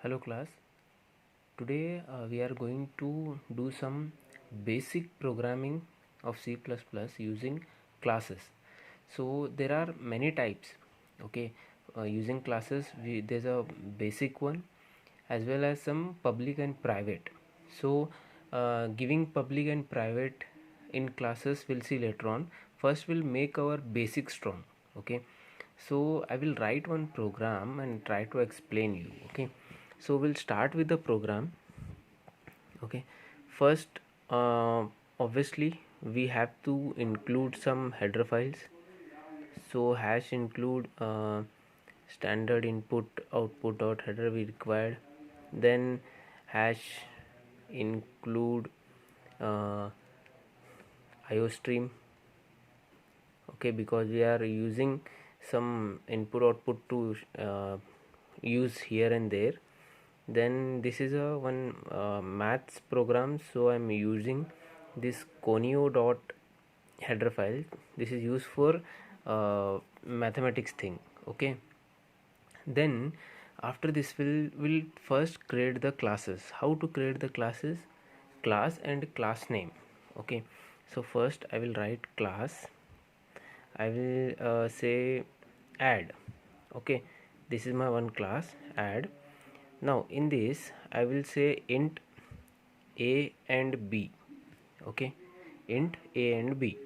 Hello class, today we are going to do some basic programming of C++ using classes. So there are many types, okay. Using classes there's a basic one as well as some public and private. So giving public and private in classes we'll see later on. First we'll make our basic strong, okay. So I will write one program and try to explain you, okay. So we'll start with the program, okay. First, obviously we have to include some header files. So hash include standard input output dot header we required. Then hash include uh, iostream, okay, because we are using some input output to use here and there. Then this is a one maths program, so I'm using this conio dot header file. This is used for mathematics thing, okay. Then after this we'll first create the classes. How to create the classes? Class and class name, okay. So first I will write class. I will say add, okay. This is my one class add. Now in this I will say int a and b, okay. Int a and b.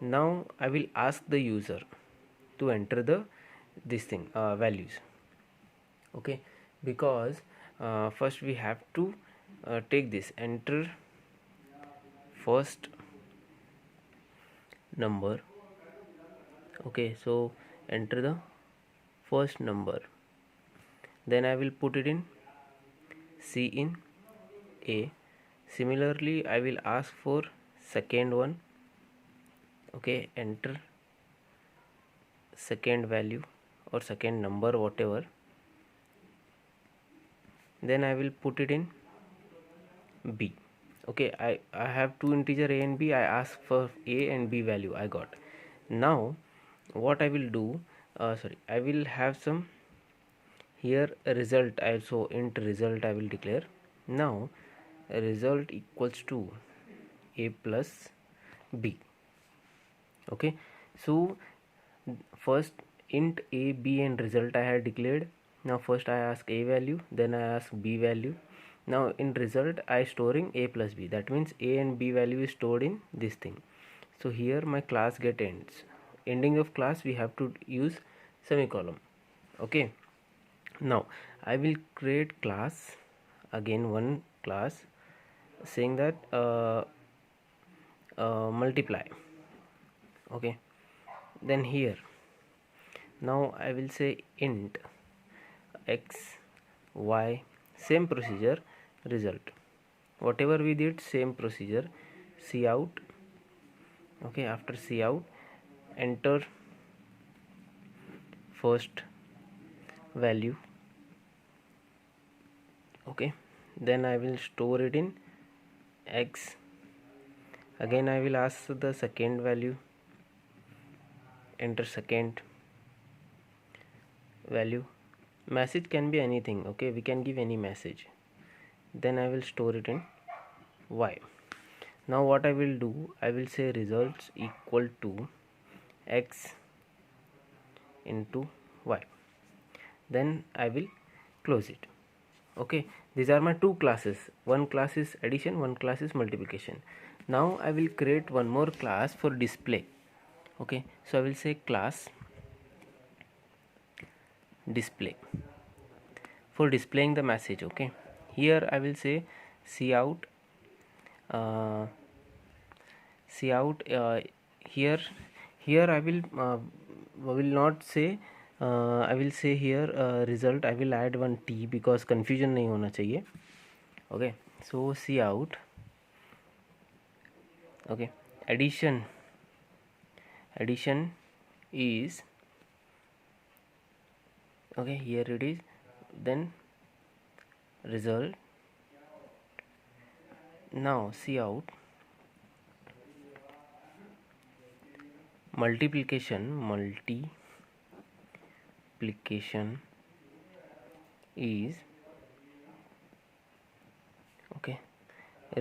Now I will ask the user to enter the this thing values, okay, because first we have to take this enter first number, okay. So enter the first number, then I will put it in C in A. Similarly I will ask for second one, okay. Enter second value or second number, whatever. Then I will put it in B, okay. I have two integer a and b. I ask for a and b value, I got. Now what I will do, I will have some here a result. So int result I will declare. Now result equals to a plus b, okay. So first int a, b and result I had declared. Now first I ask a value, then I ask b value. Now in result I storing a plus b, that means a and b value is stored in this thing. So here my class get ends. Ending of class we have to use semicolon, okay. Now I will create class, again one class, saying that multiply, okay. Then here now I will say int x y, same procedure, result whatever we did, same procedure. Cout, okay. After cout enter first value, okay. Then I will store it in x. Again I will ask the second value, enter second value. Message can be anything, okay. We can give any message. Then I will store it in y. Now what I will do, I will say results equal to x into y. Then I will close it, okay. These are my two classes. One class is addition, one class is multiplication. Now I will create one more class for display, okay. So I will say class display for displaying the message, okay. Here I will say cout uh, cout here I will not say I will say here result. I will add one t because confusion नहीं होना चाहिए, okay. So cout, okay. Addition is, okay, here it is. Then result. Now cout multiplication is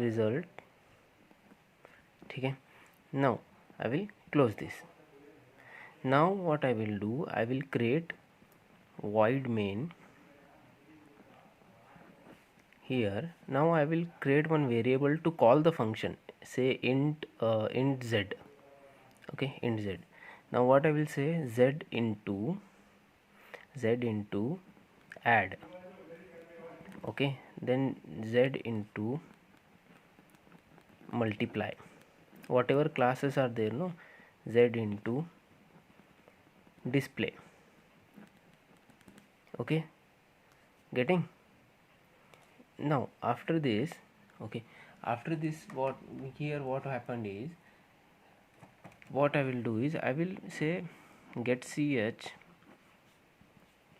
result. ठीक है. Now I will close this. Now what I will do, I will create void main here. Now I will create one variable to call the function, say int z. Okay, int z. Now what I will say, z into add. Okay, then z into multiply, whatever classes are there, no, z into display. Okay, getting? Now after this, okay, after this, what happened is, what I will do is, I will say get ch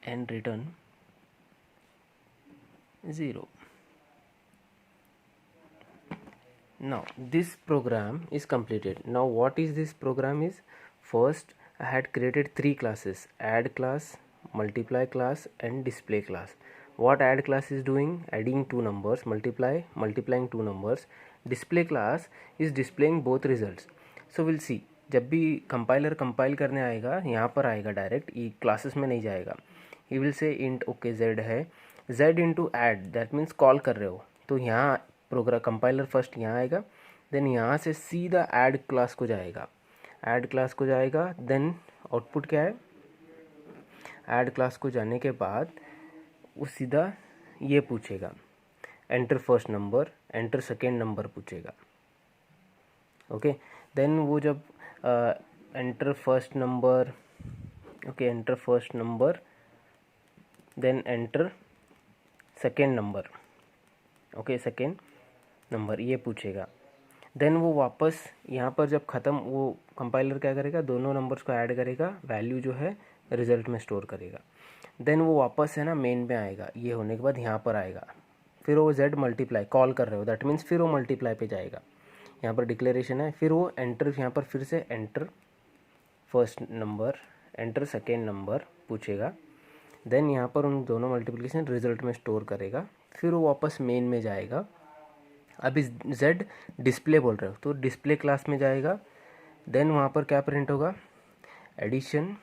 and return 0. Now this program is completed. Now what is this program is, first I had created 3 classes: add class, multiply class and display class. What add class is doing, adding 2 numbers, multiplying 2 numbers. Display class is displaying both results. So we'll see, जब भी compiler compile करने आएगा यहाँ पर आएगा direct, ये classes में नहीं जाएगा. He will say int okay z है, z into add, that means call कर रहे हो, तो यहाँ प्रोग्राम कंपाइलर फर्स्ट यहाँ आएगा, देन यहाँ से सीधा ऐड क्लास को जाएगा, देन आउटपुट क्या है, ऐड क्लास को जाने के बाद वो सीधा ये पूछेगा, enter first number, enter second number पूछेगा. ओके, देन वो जब enter first number, okay, enter first number, then enter second number, okay, second number ये पूछेगा. देन वो वापस यहाँ पर जब ख़त्म, वो कंपाइलर क्या करेगा, दोनों नंबर्स को ऐड करेगा, वैल्यू जो है रिजल्ट में स्टोर करेगा. देन वो वापस है ना मेन में आएगा, ये होने के बाद यहाँ पर आएगा, फिर वो z मल्टीप्लाई कॉल कर रहे हो, दैट मीन्स फिर वो मल्टीप्लाई पे जाएगा, यहाँ पर डिक्लेरेशन है, फिर वो एंटर, यहाँ पर फिर से enter first number, enter second number पूछेगा. देन यहाँ पर उन दोनों मल्टीप्लिकेशन रिजल्ट में स्टोर करेगा, फिर वो वापस मेन में जाएगा. अभी z डिस्प्ले बोल रहे हो तो डिस्प्ले क्लास में जाएगा. देन वहाँ पर क्या प्रिंट होगा, एडिशन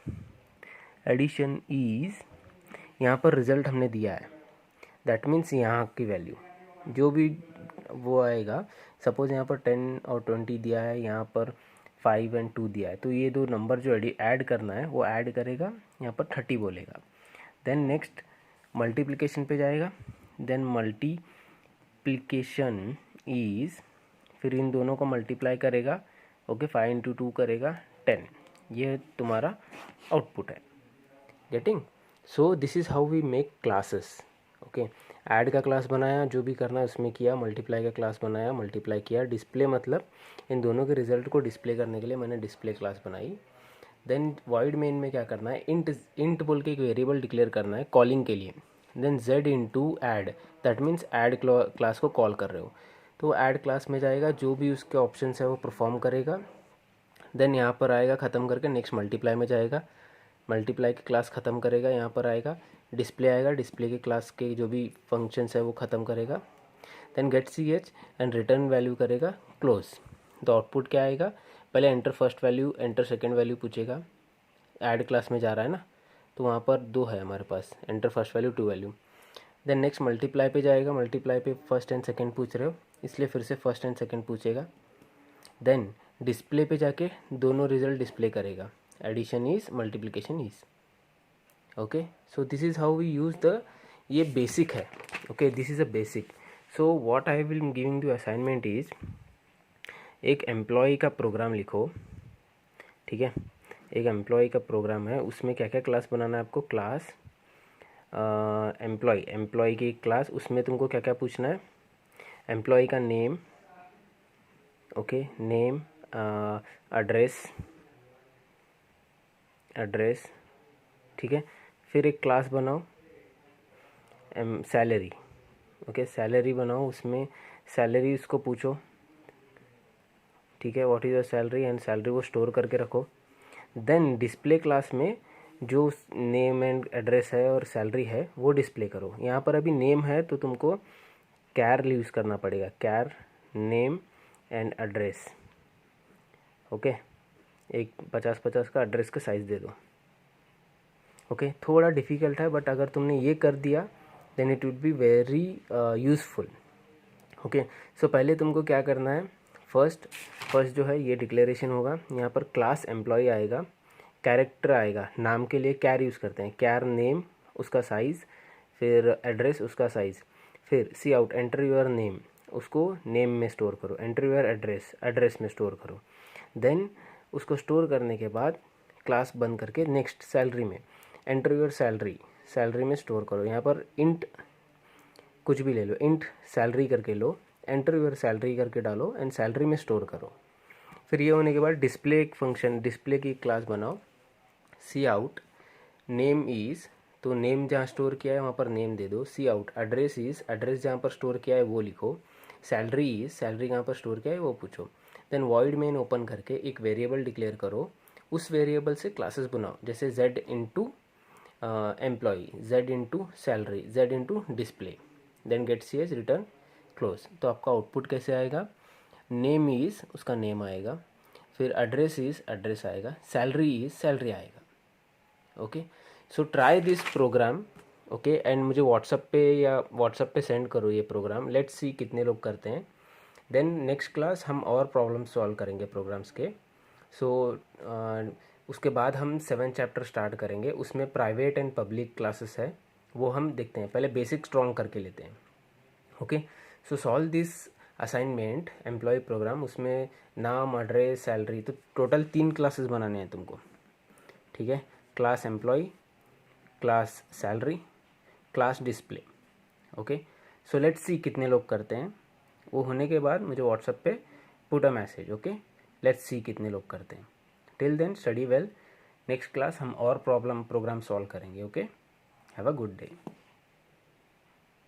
इज़, यहाँ पर रिज़ल्ट हमने दिया है, दैट मीन्स यहाँ की वैल्यू जो भी वो आएगा, सपोज़ यहाँ पर 10 और 20 दिया है, यहाँ पर 5 और 2 दिया है, तो ये दो नंबर जो ऐड करना है वो ऐड करेगा, यहाँ पर 30 बोलेगा. देन नेक्स्ट मल्टीप्लिकेशन पे जाएगा, देन मल्टीप्लिकेशन इज़, फिर इन दोनों को मल्टीप्लाई करेगा, ओके, 5 इंटू 2 करेगा 10. ये तुम्हारा आउटपुट है. Getting? So this is how we make classes. Okay, add का क्लास बनाया, जो भी करना है उसमें किया, मल्टीप्लाई का क्लास बनाया, मल्टीप्लाई किया, डिस्प्ले मतलब इन दोनों के रिजल्ट को डिस्प्ले करने के लिए मैंने डिस्प्ले क्लास बनाई. देन वॉइड मेन में क्या करना है, इंट बोल के एक वेरिएबल डिक्लेयर करना है कॉलिंग के लिए. Then z into add, that means add class को कॉल कर रहे हो, तो ऐड क्लास में जाएगा, जो भी उसके ऑप्शंस है वो परफॉर्म करेगा. देन यहाँ पर आएगा, ख़त्म करके नेक्स्ट मल्टीप्लाई में जाएगा, मल्टीप्लाई की क्लास ख़त्म करेगा, यहाँ पर आएगा, डिस्प्ले आएगा, डिस्प्ले की क्लास के जो भी फंक्शंस है वो ख़त्म करेगा. Then get ch and return value करेगा क्लोज. तो आउटपुट क्या आएगा, पहले enter first value, enter second value पूछेगा, ऐड क्लास में जा रहा है ना, तो वहाँ पर 2 है हमारे पास, enter first value 2 value. Then next multiply पे जाएगा, मल्टीप्लाई पे फर्स्ट एंड सेकेंड पूछ रहे हो, इसलिए फिर से फर्स्ट एंड सेकेंड पूछेगा. देन डिस्प्ले पे जाके दोनों रिजल्ट डिस्प्ले करेगा, addition is, multiplication is. Okay, so this is how we use the, ये बेसिक है. Okay, this is a basic. So what I will giving you assignment is, एक employ का program लिखो. ठीक है, एक एम्प्लॉय का प्रोग्राम है, उसमें क्या क्या क्लास बनाना है आपको, क्लास एम्प्लॉय की क्लास, उसमें तुमको क्या क्या पूछना है, एम्प्लॉय का नेम, ओके, नेम, एड्रेस, ठीक है. फिर एक क्लास बनाओ सैलरी, ओके, सैलरी बनाओ, उसमें सैलरी उसको पूछो, ठीक है, what is your salary, and salary वो स्टोर करके रखो. देन डिस्प्ले क्लास में जो नेम एंड एड्रेस है और सैलरी है वो डिस्प्ले करो. यहाँ पर अभी नेम है तो तुमको कैर यूज़ करना पड़ेगा, कैर नेम एंड एड्रेस। ओके, एक 50-50 का एड्रेस का साइज़ दे दो। ओके, थोड़ा डिफ़िकल्ट है बट अगर तुमने ये कर दिया then it would be very useful. Okay, so पहले तुमको क्या करना है, फर्स्ट जो है ये डिक्लेरेशन होगा। यहाँ पर क्लास एम्प्लॉय आएगा, कैरेक्टर आएगा, नाम के लिए कैर यूज़ करते हैं, कैर नेम उसका साइज़, फिर एड्रेस उसका साइज़, फिर सी आउट एंटर योर नेम, उसको नेम में स्टोर करो, एंटर योर एड्रेस, एड्रेस में स्टोर करो। देन उसको स्टोर करने के बाद क्लास बंद करके नेक्स्ट सैलरी में एंटर योर सैलरी, सैलरी में स्टोर करो। यहाँ पर इंट कुछ भी ले लो, इंट सैलरी करके लो, एंटर योर सैलरी करके डालो एंड सैलरी में स्टोर करो। फिर ये होने के बाद डिस्प्ले एक फंक्शन, डिस्प्ले की क्लास बनाओ, सी आउट नेम इज़, तो नेम जहाँ स्टोर किया है वहाँ पर नेम दे दो। सी आउट एड्रेस इज़, एड्रेस जहाँ पर स्टोर किया है वो लिखो। सैलरी इज़, सैलरी कहाँ पर स्टोर किया है वो पूछो। देन वॉइड मेन ओपन करके एक वेरिएबल डिक्लेयर करो, उस वेरिएबल से क्लासेस बनाओ, जैसे z into employee, z into salary, z into display, then get C as return close. तो आपका आउटपुट कैसे आएगा, नेम इज़ उसका नेम आएगा, फिर एड्रेस इज़ एड्रेस आएगा, सैलरी इज़ सैलरी आएगा। Okay, so try this program. Okay, and मुझे व्हाट्सएप पे सेंड करो ये प्रोग्राम, लेट्स सी कितने लोग करते हैं। देन नेक्स्ट क्लास हम और प्रॉब्लम सॉल्व करेंगे प्रोग्राम्स के। सो उसके बाद हम 7 चैप्टर स्टार्ट करेंगे, उसमें प्राइवेट एंड पब्लिक क्लासेस है, वो हम देखते हैं। पहले बेसिक स्ट्रॉन्ग करके लेते हैं। Okay, so solve this assignment employ program, उसमें नाम, एड्रेस, सैलरी, तो टोटल 3 क्लासेस बनाने हैं तुमको। ठीक है, class employ, class salary, class display. Okay, so let's see कितने लोग करते हैं। वो होने के बाद मुझे व्हाट्सएप पे put a message. Okay, let's see कितने लोग करते हैं। Till then study well, next class हम और प्रोग्राम सॉल्व करेंगे। Okay, have a good day.